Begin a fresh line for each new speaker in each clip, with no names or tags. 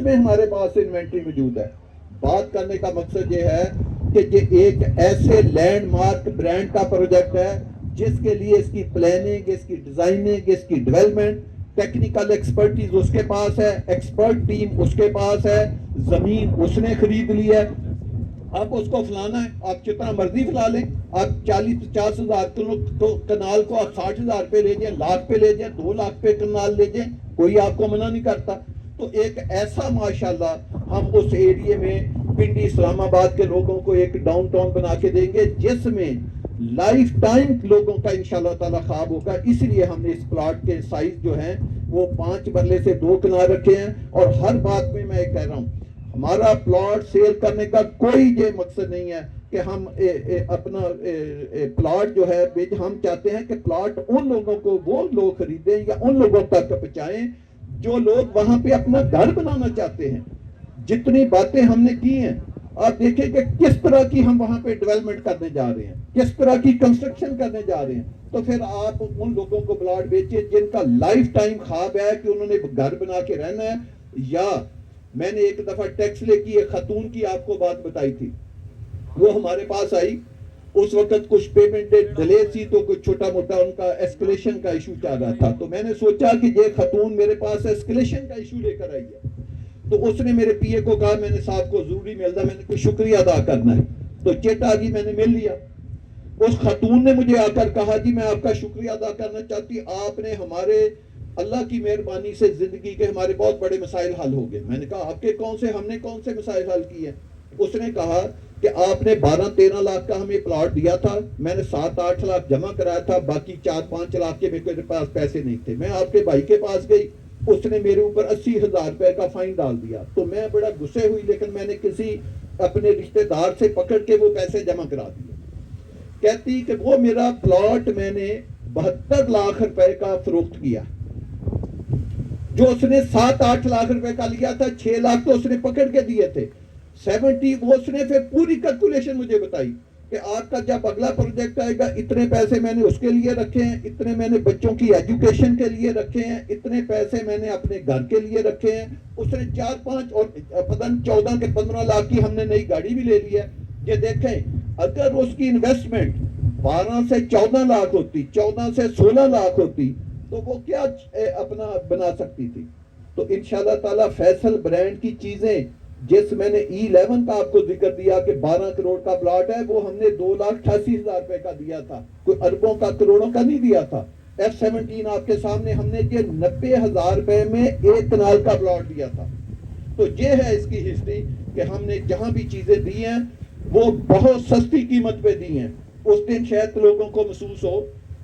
میں ہمارے پاس انوینٹری موجود ہے. بات کرنے کا مقصد یہ ہے کہ یہ ایک ایسے لینڈ مارک برانڈ کا پروجیکٹ ہے جس کے لیے اس کی پلاننگ، اس کی ڈیزائننگ، اس کی ڈیولپمنٹ، ٹیکنیکل ایکسپرٹیز اس کے پاس ہے، ایکسپرٹ ٹیم اس کے پاس ہے، زمین اس نے خرید لی ہے. آپ اس کو فلانا ہے، آپ جتنا مرضی فلا لیں. آپ 40-50 ہزار کنال کو آپ 60,000 پہ لے جائیں، لاکھ پہ لے جائیں، 2 لاکھ پہ کنال لے جائیں، کوئی آپ کو منع نہیں کرتا. تو ایک ایسا ماشاءاللہ ہم اس ایریے میں پنڈی اسلام آباد کے لوگوں کو ایک ڈاؤن ٹاؤن بنا کے دیں گے جس میں لائف ٹائم لوگوں کا انشاءاللہ تعالیٰ خواب ہوگا. اس لیے ہم نے اس پلاٹ کے سائز جو ہیں وہ 5 مرلے سے 2 کنال رکھے ہیں. اور ہر بات میں ایک کہہ رہا ہوں، ہمارا پلاٹ سیل کرنے کا کوئی یہ مقصد نہیں ہے کہ ہم اپنا پلاٹ جو ہے ہم چاہتے ہیں کہ پلاٹ ان لوگوں کو وہ لوگ خریدیں یا ان لوگوں تک پہنچائیں جو لوگ وہاں پہ اپنا گھر بنانا چاہتے ہیں. جتنی باتیں ہم نے کی ہیں آپ دیکھیں کہ کس طرح کی ہم وہاں پہ ڈیولپمنٹ کرنے جا رہے ہیں، کس طرح کی کنسٹرکشن کرنے جا رہے ہیں. تو پھر آپ ان لوگوں کو پلاٹ بیچیں جن کا لائف ٹائم خواب ہے کہ انہوں نے گھر بنا کے رہنا ہے. یا میں نے ایک دفعہ ٹیکس لے کی ایک خاتون کی آپ کو بات بتائی تھی، وہ ہمارے پاس آئی، اس وقت کچھ پیمنٹ ڈیلے تھی تو کچھ چھوٹا موٹا ان کا ایسکلیشن کا ایشو چل رہا تھا. تو میں نے سوچا کہ یہ خاتون میرے پاس ایسکلیشن کا ایشو لے کر آئی ہے. تو اس نے میرے پی اے کو کہا میں نے صاحب کو ضروری ملتا، میں نے کوئی شکریہ ادا کرنا ہے. تو چٹ آ گئی، میں نے مل لیا. اس خاتون نے مجھے آ کر کہا جی میں آپ کا شکریہ ادا کرنا چاہتی، آپ نے ہمارے اللہ کی مہربانی سے زندگی کے ہمارے بہت بڑے مسائل حل ہو گئے. میں نے کہا آپ کے کون سے، ہم نے کون سے مسائل حل کیے ہیں؟ اس نے کہا کہ آپ نے 12-13 لاکھ کا ہمیں پلاٹ دیا تھا، میں نے 7-8 لاکھ جمع کرایا تھا، باقی 4-5 لاکھ کے میرے پاس پیسے نہیں تھے. میں آپ کے بھائی کے پاس گئی، اس نے میرے اوپر 80,000 روپے کا فائن ڈال دیا. تو میں بڑا غصے ہوئی، لیکن میں نے کسی اپنے رشتہ دار سے پکڑ کے وہ پیسے جمع کرا دیے. کہتی کہ وہ میرا پلاٹ میں نے 72 لاکھ روپے کا فروخت کیا، جو اس نے 7-8 لاکھ روپے کا لیا تھا، 6 لاکھ تو اس نے پکڑ کے دیے تھے. 70 وہ اس نے پھر پوری کیلکولیشن مجھے بتائی کہ آپ کا جب اگلا پروجیکٹ آئے گا اتنے پیسے میں نے اس کے لیے رکھے ہیں، اتنے میں نے بچوں کی ایجوکیشن کے لیے رکھے ہیں، اتنے پیسے میں نے اپنے گھر کے لیے رکھے ہیں. اس نے 4-5 اور پتہ 14 کے 15 لاکھ کی ہم نے نئی گاڑی بھی لے لی ہے. یہ دیکھیں اگر اس کی انویسٹمنٹ 12 سے 14 لاکھ ہوتی، 14 سے 16 لاکھ ہوتی تو وہ کیا اپنا بنا سکتی تھی. تو انشاءاللہ تعالیٰ فیصل برانڈ کی چیزیں، جس میں نے E11 کا آپ کو ذکر دیا کہ 12 کروڑ کا پلاٹ ہے، وہ ہم نے 2,88,000 روپے کا دیا تھا، کوئی اربوں کا کروڑوں کا نہیں دیا تھا. F17 آپ کے سامنے ہم نے یہ 90,000 روپے میں 1 کنال کا پلاٹ دیا تھا. تو یہ ہے اس کی ہسٹری کہ ہم نے جہاں بھی چیزیں دی ہیں وہ بہت سستی قیمت پہ دی ہیں. اس دن شاید لوگوں کو محسوس ہو.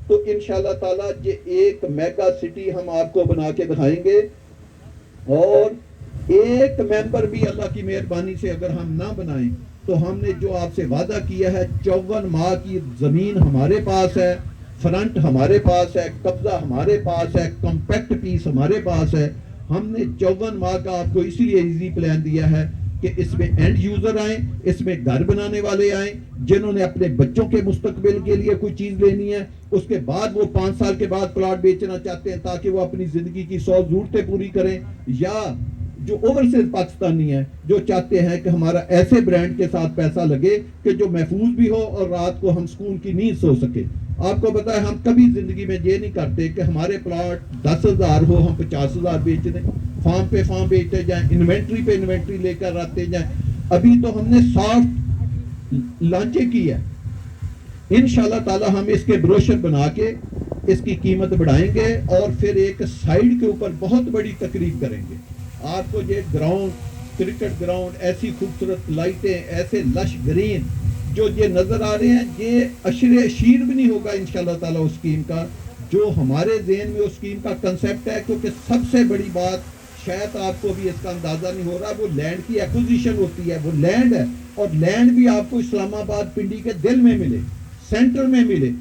تو انشاءاللہ تعالیٰ یہ ایک میگا سٹی ہم آپ کو بنا کے دکھائیں گے. اور ایک ممبر بھی اللہ کی مہربانی سے اگر ہم نہ بنائیں تو ہم نے جو آپ سے وعدہ کیا ہے 54 ماہ کی زمین ہمارے پاس ہے، فرنٹ ہمارے پاس ہے، قبضہ ہمارے پاس ہے، کمپیکٹ پیس ہمارے پاس ہے. ہم نے 54 ماہ کا آپ کو اسی لیے ایزی پلان دیا ہے کہ اس میں اینڈ یوزر آئیں، اس میں گھر بنانے والے آئیں جنہوں نے اپنے بچوں کے مستقبل کے لیے کوئی چیز لینی ہے، اس کے بعد وہ 5 سال کے بعد پلاٹ بیچنا چاہتے ہیں تاکہ وہ اپنی زندگی کی 100 ضرورتیں پوری کریں، یا جو اوورسیز پاکستانی ہیں جو چاہتے ہیں کہ ہمارا ایسے برانڈ کے ساتھ پیسہ لگے کہ جو محفوظ بھی ہو اور رات کو ہم سکون کی نیند سو سکے. آپ کو پتا ہے ہم کبھی زندگی میں یہ نہیں کرتے کہ ہمارے پلاٹ 10,000 ہو ہم 50,000 بیچ دیں، فارم پہ فارم بیچتے جائیں، انوینٹری پہ انوینٹری لے کر آتے جائیں. ابھی تو ہم نے سافٹ لانچیں کی ہے. انشاءاللہ تعالی ہم اس کے بروشر بنا کے اس کی قیمت بڑھائیں گے اور پھر ایک سائیڈ کے اوپر بہت بڑی تقریب کریں گے. آپ کو یہ گراؤنڈ، کرکٹ گراؤنڈ، ایسی خوبصورت لائٹیں، ایسے لش گرین جو یہ نظر آ رہے ہیں، یہ عشر اشیر بھی نہیں ہوگا انشاءاللہ تعالی اس اسکیم کا جو ہمارے ذہن میں اس اسکیم کا کنسیپٹ ہے. کیونکہ سب سے بڑی بات شاید آپ کو بھی اس کا اندازہ نہیں ہو رہا، وہ لینڈ کی ایکوزیشن ہوتی ہے. وہ لینڈ ہے اور لینڈ بھی آپ کو اسلام آباد پنڈی کے دل میں ملے، سینٹر میں ملے،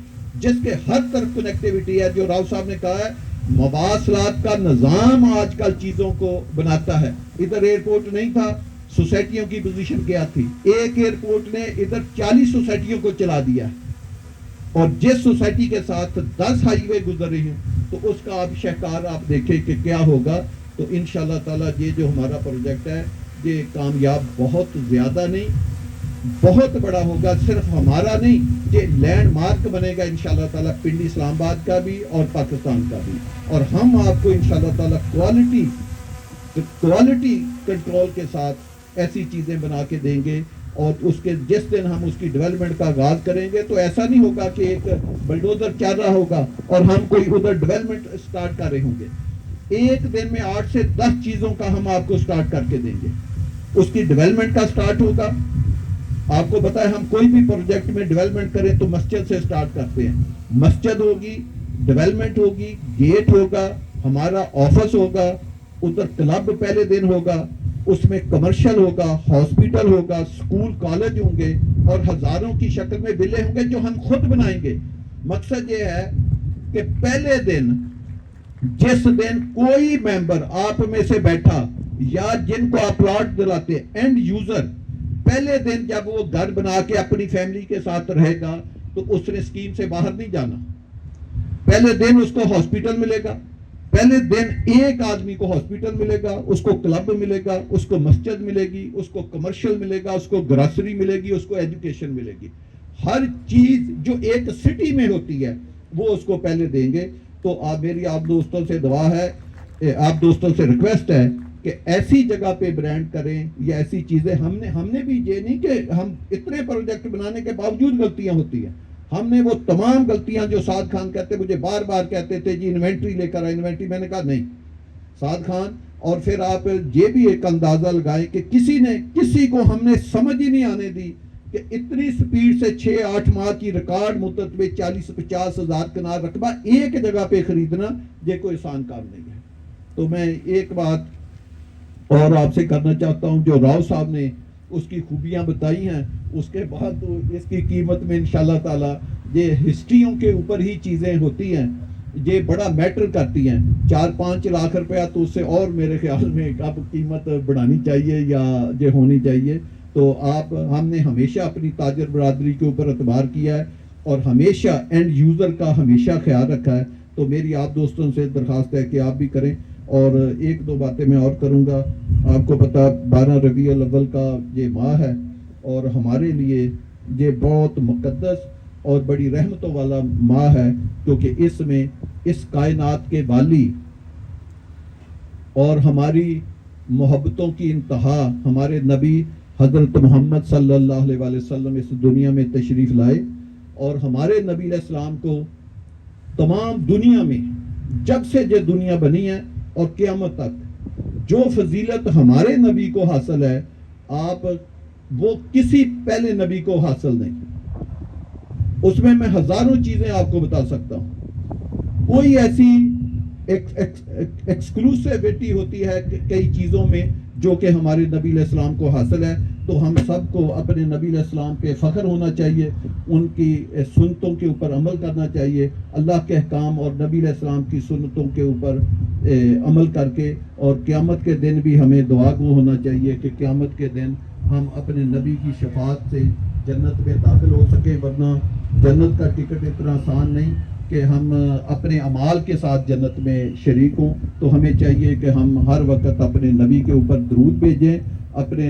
جس کے ہر طرف کنیکٹیوٹی ہے. جو راؤ صاحب نے کہا ہے مواصلات کا نظام آج کل چیزوں کو بناتا ہے. ادھر ایئرپورٹ نہیں تھا، سوسائٹیوں کی پوزیشن کیا تھی؟ ایک ایئرپورٹ نے ادھر 40 سوسائٹیوں کو چلا دیا ہے. اور جس سوسائٹی کے ساتھ 10 ہائی وے گزر رہی ہیں تو اس کا آپ شہکار آپ دیکھیں کہ کیا ہوگا. تو انشاءاللہ تعالیٰ یہ جو ہمارا پروجیکٹ ہے یہ کامیاب بہت زیادہ نہیں بہت بڑا ہوگا. صرف ہمارا نہیں, یہ لینڈ مارک بنے گا انشاءاللہ تعالیٰ پنڈی اسلام آباد کا بھی اور پاکستان کا بھی. اور ہم آپ کو انشاءاللہ تعالیٰ کوالٹی کنٹرول کے ساتھ ایسی چیزیں بنا کے دیں گے. اور اس کے جس دن ہم اس کی ڈیولپمنٹ کا آغاز کریں گے تو ایسا نہیں ہوگا کہ ایک بلڈوزر چل رہا ہوگا اور ہم کوئی ادھر ڈیولپمنٹ سٹارٹ کر رہے ہوں گے. ایک دن میں 8 سے 10 چیزوں کا ہم آپ کو سٹارٹ کر کے دیں گے. اس کی ڈیولپمنٹ کا سٹارٹ ہوگا. آپ کو پتا ہے ہم کوئی بھی پروجیکٹ میں ڈیولپمنٹ کریں تو مسجد سے سٹارٹ کرتے ہیں. مسجد ہوگی, ڈیولپمنٹ ہوگی, گیٹ ہوگا, ہمارا آفس ہوگا, ادھر کلب پہلے دن ہوگا, اس میں کمرشل ہوگا, ہاسپٹل ہوگا, سکول کالج ہوں گے اور ہزاروں کی شکل میں بلے ہوں گے جو ہم خود بنائیں گے. مقصد یہ ہے کہ پہلے دن جس دن کوئی ممبر آپ میں سے بیٹھا یا جن کو آپ پلاٹ دلاتے اینڈ یوزر, پہلے دن جب وہ گھر بنا کے اپنی فیملی کے ساتھ رہے گا تو اس نے اسکیم سے باہر نہیں جانا. پہلے دن اس کو ہاسپٹل ملے گا, پہلے دن ایک آدمی کو ہاسپٹل ملے گا, اس کو کلب ملے گا, اس کو مسجد ملے گی, اس کو کمرشل ملے گا, اس کو گراسری ملے گی, اس کو ایجوکیشن ملے گی. ہر چیز جو ایک سٹی میں ہوتی ہے وہ اس کو پہلے دیں گے. تو میری آپ دوستوں سے دعا ہے, آپ دوستوں سے ریکویسٹ ہے کہ ایسی جگہ پہ برانڈ کریں یا ایسی چیزیں. ہم نے بھی یہ نہیں کہ ہم اتنے پروجیکٹ بنانے کے باوجود غلطیاں ہوتی ہیں. ہم نے وہ تمام غلطیاں جو سعد خان کہتے مجھے بار بار کہتے تھے جی انوینٹری لے کر آئے انوینٹری, میں نے کہا نہیں سعد خان. اور پھر آپ یہ بھی ایک اندازہ لگائیں کہ کسی کو ہم نے سمجھ ہی نہیں آنے دی کہ اتنی سپیڈ سے 6-8 ماہ کی ریکارڈ مدت میں 40-50 ہزار کنال رقبہ ایک جگہ پہ خریدنا یہ کوئی آسان کام نہیں ہے. تو میں ایک بات اور آپ سے کرنا چاہتا ہوں, جو راؤ صاحب نے اس کی خوبیاں بتائی ہیں, اس کے بعد تو اس کی قیمت میں انشاءاللہ تعالی یہ ہسٹریوں کے اوپر ہی چیزیں ہوتی ہیں, یہ بڑا میٹر کرتی ہیں. 4-5 لاکھ روپیہ تو اس سے اور میرے خیال میں اب قیمت بڑھانی چاہیے یا یہ ہونی چاہیے. تو ہم نے ہمیشہ اپنی تاجر برادری کے اوپر اعتبار کیا ہے اور ہمیشہ اینڈ یوزر کا ہمیشہ خیال رکھا ہے. تو میری آپ دوستوں سے درخواست ہے کہ آپ بھی کریں. اور 1-2 باتیں میں اور کروں گا. آپ کو پتا 12 ربیع الاول کا یہ ماہ ہے اور ہمارے لیے یہ بہت مقدس اور بڑی رحمتوں والا ماہ ہے, کیونکہ اس میں اس کائنات کے والی اور ہماری محبتوں کی انتہا ہمارے نبی حضرت محمد صلی اللہ علیہ وسلم اس دنیا میں تشریف لائے. اور ہمارے نبی علیہ السلام کو تمام دنیا میں جب سے یہ دنیا بنی ہے اور قیامت تک جو فضیلت ہمارے نبی کو حاصل ہے آپ وہ کسی پہلے نبی کو حاصل نہیں. اس میں ہزاروں چیزیں آپ کو بتا سکتا ہوں. کوئی ایسی ایکسکلوسیوٹی ہوتی ہے کئی چیزوں میں جو کہ ہمارے نبی علیہ السلام کو حاصل ہے. تو ہم سب کو اپنے نبی علیہ السلام پہ فخر ہونا چاہیے, ان کی سنتوں کے اوپر عمل کرنا چاہیے, اللہ کے احکام اور نبی علیہ السلام کی سنتوں کے اوپر عمل کر کے. اور قیامت کے دن بھی ہمیں دعا گو ہونا چاہیے کہ قیامت کے دن ہم اپنے نبی کی شفاعت سے جنت میں داخل ہو سکیں. ورنہ جنت کا ٹکٹ اتنا آسان نہیں کہ ہم اپنے اعمال کے ساتھ جنت میں شریک ہوں. تو ہمیں چاہیے کہ ہم ہر وقت اپنے نبی کے اوپر درود بھیجیں, اپنے